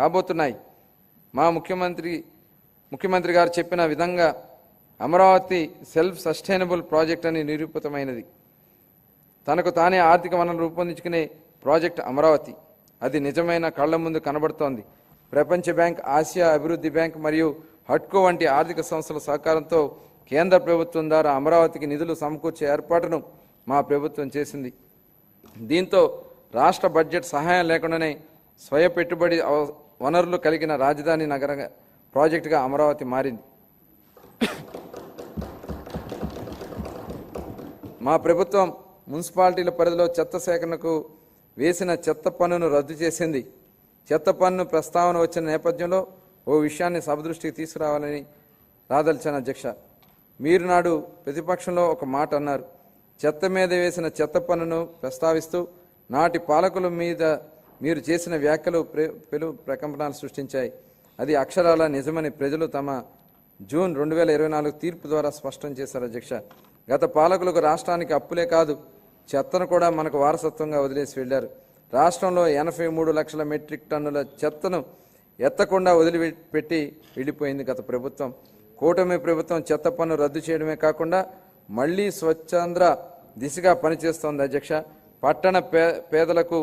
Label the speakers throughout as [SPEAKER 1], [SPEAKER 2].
[SPEAKER 1] కాబోతున్నాయి. మా ముఖ్యమంత్రి గారు చెప్పిన విధంగా అమరావతి సెల్ఫ్ సస్టైనబుల్ ప్రాజెక్ట్ అని నిరూపితమైనది. తనకు తానే ఆర్థిక వనరులు రూపొందించుకునే ప్రాజెక్ట్ అమరావతి. అది నిజమైన కళ్ల ముందు కనబడుతోంది. ప్రపంచ బ్యాంక్, ఆసియా అభివృద్ధి బ్యాంక్ మరియు హడ్కో వంటి ఆర్థిక సంస్థల సహకారంతో కేంద్ర ప్రభుత్వం ద్వారా అమరావతికి నిధులు సమకూర్చే ఏర్పాటును మా ప్రభుత్వం చేసింది. దీంతో రాష్ట్ర బడ్జెట్ సహాయం లేకుండానే స్వయ పెట్టుబడి వనరులు కలిగిన రాజధాని నగర ప్రాజెక్టుగా అమరావతి మారింది. మా ప్రభుత్వం మున్సిపాలిటీల పరిధిలో చెత్త సేకరణకు వేసిన చెత్త పన్నును రద్దు చేసింది. చెత్త పన్ను ప్రస్తావన వచ్చిన నేపథ్యంలో ఓ విషయాన్ని సభ దృష్టికి తీసుకురావాలని రాదలిచాను అధ్యక్ష. మీరు నాడు ప్రతిపక్షంలో ఒక మాట అన్నారు. చెత్త మీద వేసిన చెత్త పన్నును ప్రస్తావిస్తూ నాటి పాలకుల మీద మీరు చేసిన వ్యాఖ్యలు ప్రకంపనలు సృష్టించాయి. అది అక్షరాల నిజమని ప్రజలు తమ జూన్ 2024 తీర్పు ద్వారా స్పష్టం చేశారు అధ్యక్ష. గత పాలకులకు రాష్ట్రానికి అప్పులే కాదు, చెత్తను కూడా మనకు వారసత్వంగా వదిలేసి వెళ్లారు. రాష్ట్రంలో 83 లక్షల మెట్రిక్ టన్నుల చెత్తను ఎత్తకుండా వదిలిపెట్టి వెళ్ళిపోయింది గత ప్రభుత్వం. కూటమి ప్రభుత్వం చెత్త పన్ను రద్దు చేయడమే కాకుండా మళ్లీ స్వచ్ఛాంధ్ర దిశగా పనిచేస్తోంది అధ్యక్ష. పట్టణ పేదలకు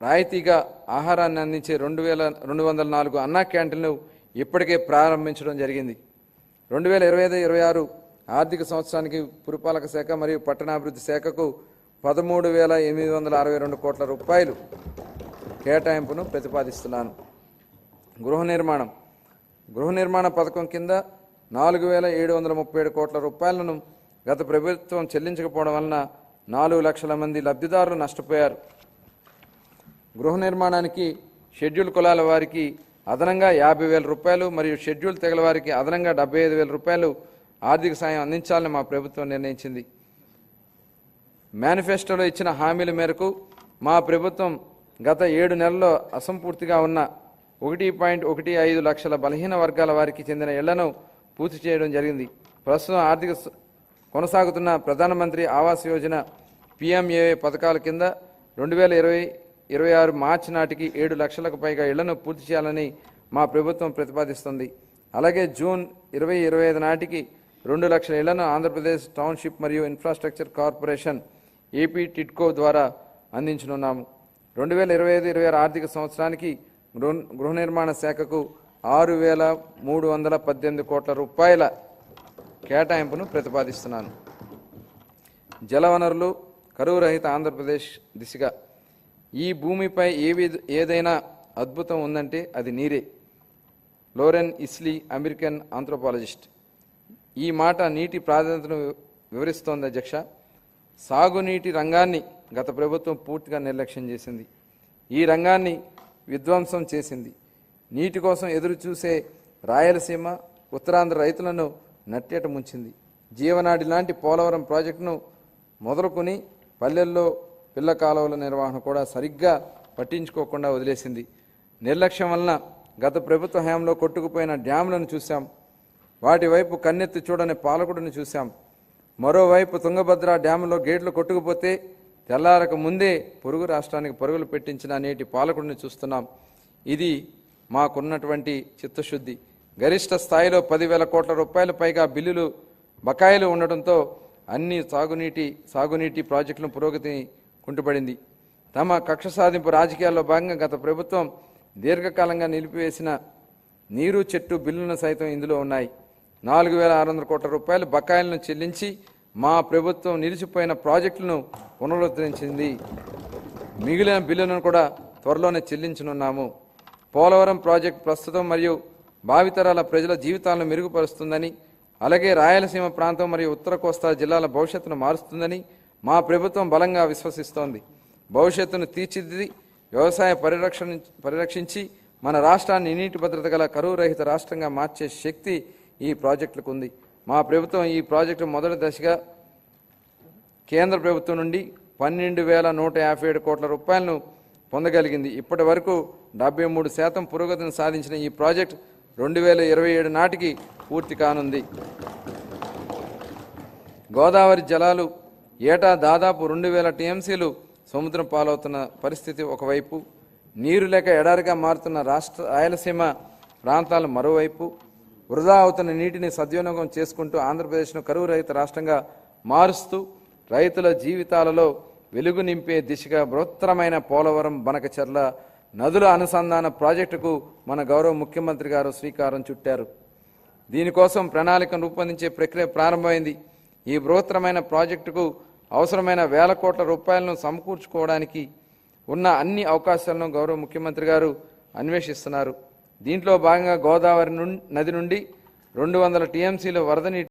[SPEAKER 1] రాయితీగా ఆహారాన్ని అందించే 2204 అన్నా క్యాంటీన్లు ఇప్పటికే ప్రారంభించడం జరిగింది. 2025-26 ఆర్థిక సంవత్సరానికి పురపాలక శాఖ మరియు పట్టణాభివృద్ధి శాఖకు 13,862 కోట్ల రూపాయలు కేటాయింపును ప్రతిపాదిస్తున్నాను. గృహ నిర్మాణ పథకం కింద 4,737 కోట్ల రూపాయలను గత ప్రభుత్వం చెల్లించకపోవడం వలన 4 లక్షల మంది లబ్ధిదారులు నష్టపోయారు. గృహ నిర్మాణానికి షెడ్యూల్ కులాల వారికి అదనంగా 50,000 రూపాయలు మరియు షెడ్యూల్ తెగల వారికి అదనంగా 75,000 రూపాయలు ఆర్థిక సాయం అందించాలని మా ప్రభుత్వం నిర్ణయించింది. మేనిఫెస్టోలో ఇచ్చిన హామీల మేరకు మా ప్రభుత్వం గత 7 నెలల్లో అసంపూర్తిగా ఉన్న 1.15 లక్షల బలహీన వర్గాల వారికి చెందిన ఇళ్లను పూర్తి చేయడం జరిగింది. ప్రస్తుతం ఆర్థిక కొనసాగుతున్న ప్రధానమంత్రి ఆవాస్ యోజన PMAY పథకాల కింద 2026 మార్చి నాటికి 7 లక్షలకు పైగా ఇళ్లను పూర్తి చేయాలని మా ప్రభుత్వం ప్రతిపాదిస్తుంది. అలాగే జూన్ 2025 నాటికి 2 లక్షల ఇళ్లను ఆంధ్రప్రదేశ్ టౌన్షిప్ మరియు ఇన్ఫ్రాస్ట్రక్చర్ కార్పొరేషన్ AP టిడ్కో ద్వారా అందించనున్నాము. 2025-26 ఆర్థిక సంవత్సరానికి గృహ నిర్మాణ శాఖకు 6,318 కోట్ల రూపాయల కేటాయింపును ప్రతిపాదిస్తున్నాను. జలవనరులు కరువు రహిత ఆంధ్రప్రదేశ్ దిశగా ఈ భూమిపై ఏదైనా అద్భుతం ఉందంటే అది నీరే. Loren Eiseley, American anthropologist. ఈ మాట నీటి ప్రాధాన్యతను వివరిస్తోంది అధ్యక్ష. సాగునీటి రంగాన్ని గత ప్రభుత్వం పూర్తిగా నిర్లక్ష్యం చేసింది. ఈ రంగాన్ని విధ్వంసం చేసింది. నీటి కోసం ఎదురు చూసే రాయలసీమ, ఉత్తరాంధ్ర రైతులను నట్టేట ముంచింది. జీవనాడి లాంటి పోలవరం ప్రాజెక్టును మొదలుకొని పల్లెల్లో పిల్ల కాలువల నిర్వహణ కూడా సరిగ్గా పట్టించుకోకుండా వదిలేసింది. నిర్లక్ష్యం వలన గత ప్రభుత్వ హయాంలో కొట్టుకుపోయిన డ్యాములను చూశాం. వాటి వైపు కన్నెత్తి చూడని పాలకుడిని చూశాం. మరోవైపు తుంగభద్ర డ్యాములో గేట్లు కొట్టుకుపోతే తెల్లారక ముందే పొరుగు రాష్ట్రానికి పరుగులు పెట్టించిన నేటి పాలకుడిని చూస్తున్నాం. ఇది మాకున్నటువంటి చిత్తశుద్ధి. గరిష్ట స్థాయిలో 10,000 కోట్ల రూపాయల పైగా బిల్లులు బకాయిలు ఉండటంతో అన్ని సాగునీటి ప్రాజెక్టుల పురోగతిని కుంటుపడింది. తమ కక్ష సాధింపు రాజకీయాల్లో భాగంగా గత ప్రభుత్వం దీర్ఘకాలంగా నిలిపివేసిన నీరు చెట్టు బిల్లులను సైతం ఇందులో ఉన్నాయి. 4,600 కోట్ల రూపాయల బకాయిలను చెల్లించి మా ప్రభుత్వం నిలిచిపోయిన ప్రాజెక్టులను పునరుద్ధరించింది. మిగిలిన బిల్లులను కూడా త్వరలోనే చెల్లించనున్నాము. పోలవరం ప్రాజెక్టు ప్రస్తుతం మరియు భావితరాల ప్రజల జీవితాలను మెరుగుపరుస్తుందని, అలాగే రాయలసీమ ప్రాంతం మరియు ఉత్తర కోస్తా జిల్లాల భవిష్యత్తును మారుస్తుందని మా ప్రభుత్వం బలంగా విశ్వసిస్తోంది. భవిష్యత్తును తీర్చిదిద్ది వ్యవసాయ పరిరక్షించి మన రాష్ట్రాన్ని నీటి భద్రత గల కరువు రహిత రాష్ట్రంగా మార్చే శక్తి ఈ ప్రాజెక్టులకు ఉంది. మా ప్రభుత్వం ఈ ప్రాజెక్టు మొదటి దశగా కేంద్ర ప్రభుత్వం నుండి 12,157 కోట్ల రూపాయలను పొందగలిగింది. ఇప్పటి వరకు 73% పురోగతిని సాధించిన ఈ ప్రాజెక్టు 2027 నాటికి పూర్తి కానుంది. గోదావరి జలాలు ఏటా దాదాపు 2,000 TMCలు సముద్రం పాలవుతున్న పరిస్థితి ఒకవైపు, నీరు లేక ఎడారిగా మారుతున్న రాయలసీమ ప్రాంతాలను మరోవైపు వృధా అవుతున్న నీటిని సద్వినియోగం చేసుకుంటూ ఆంధ్రప్రదేశ్ను కరువు రహిత రాష్ట్రంగా మారుస్తూ రైతుల జీవితాలలో వెలుగు నింపే దిశగా బృహత్తరమైన పోలవరం బనకచెర్ల నదుల అనుసంధాన ప్రాజెక్టుకు మన గౌరవ ముఖ్యమంత్రి గారు శ్రీకారం చుట్టారు. దీనికోసం ప్రణాళికను రూపొందించే ప్రక్రియ ప్రారంభమైంది. ఈ బృహత్తరమైన ప్రాజెక్టుకు అవసరమైన వేల కోట్ల రూపాయలను సమకూర్చుకోవడానికి ఉన్న అన్ని అవకాశాలను గౌరవ ముఖ్యమంత్రి గారు అన్వేషిస్తున్నారు. దీంట్లో భాగంగా గోదావరి నది నుండి 200 టీఎంసీల వరద నీటి